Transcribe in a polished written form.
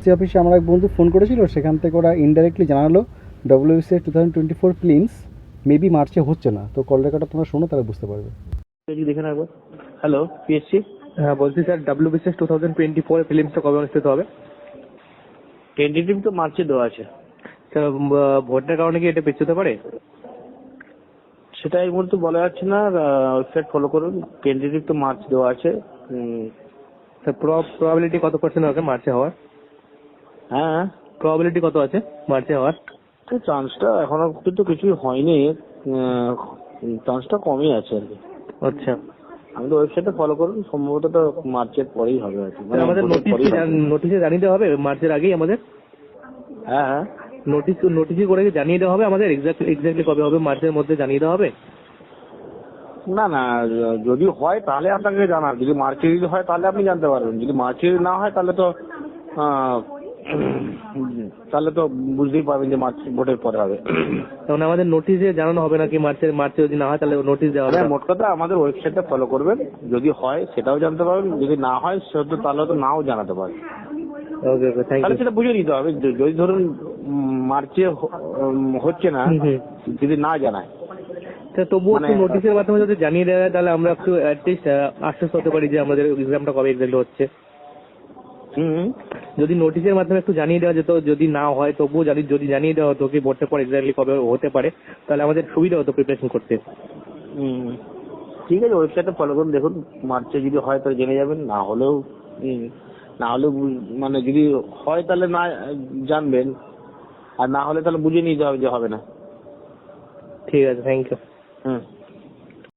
SSC অফিসে আমার এক বন্ধু ফোন করেছিল, সেখান থেকে ওরা ইনডাইরেক্টলি জানালো ডব্লিউবিসিএস 2024 প্লিমস মেবি মার্চে হচ্ছে না। তো কল রেকর্ডটা তোমরা শোনো, তাহলে বুঝতে পারবে। দেখে নেবো। Hello, PSC. হ্যাঁ বলছি স্যার, ডব্লিউবিসিএস 2024 ফিল্মসটা কবে অনুষ্ঠিত হবে? টেন্টেটিভ তো মার্চে দেওয়া আছে। স্যার ভোটের কারণে কি এটা পিছতে পারে? সেটা এই মুহূর্তে বলা যাচ্ছে না, ওয়েবসাইট ফলো করুন। টেন্টেটিভ তো মার্চ দেওয়া আছে। স্যার প্রবাবিলিটি কত পার্সেন্ট আছে মার্চে হওয়ার? হ্যাঁ, প্রবাবিলিটি কত আছে মার্চে হওয়ার? তো চান্সটা এখনো কিন্তু কিছুই হয়নি, চান্সটা কমই আছে আর কি। আচ্ছা, আমাদের ওয়েবসাইটে ফলো করুন, সম্ভবত তো মার্চের পরেই হবে আর কি। আমাদের নোটিশে জানিয়ে দেওয়া হবে মার্চের আগেই আমাদের? হ্যাঁ হ্যাঁ, নোটিশে করে জানিয়ে দেওয়া হবে আমাদের এক্স্যাক্টলি কবে হবে, মার্চের মধ্যে জানিয়ে দেওয়া হবে? না না, যদি হয় তাহলে আপনাকে জানান। যদি মার্চে যদি হয় তাহলে আপনি জানতে পারবেন, যদি মার্চে না হয় তাহলে তো বুঝতেই পারবেন যে মার্চ ভোটের পরে হবে। তখন আমাদের নোটিশে জানানো হবে নাকি মার্চে যদি না হয় তাহলে নোটিশ দেওয়া হবে? মোট কথা আমাদের ওয়েবসাইটটা ফলো করবেন, যদি হয় সেটাও জানতে পারবেন, যদি না হয় সেটা তাহলে তো নাও জানাতে পারবেন। ওকে ওকে, থ্যাংক তাহলে ইউ। সেটা বুঝে নিতে হবে। যদি ধরুন মার্চে হচ্ছে না, যদি না জানায়, তবুও একটু নোটিশের মাধ্যমে যদি জানিয়ে দেওয়া হয় তাহলে আমরা একটু অ্যাটলিস্ট আশ্বস্ত হতে পারি যে আমাদের এক্সামটা কবে এক্সাক্টলি হচ্ছে। যদি নোটিশের মাধ্যমে একটু জানিয়ে দেওয়া যেত, যদি না হয় তবুও যদি জানিয়ে দেওয়া হতো কি ভোটের পর এক্স্যাক্টলি কবে হতে পারে, তাহলে আমাদের সুবিধা হতো প্রিপারেশন করতে। ঠিক আছে, ওয়েবসাইটটা ফলো করুন, দেখুন মার্চে যদি হয় তাহলে জেনে যাবেন, না হলেও মানে যদি হয় তাহলে না জানবেন, আর না হলে তাহলে বুঝে নিতে হবে যে হবে না। ঠিক আছে, থ্যাংক ইউ।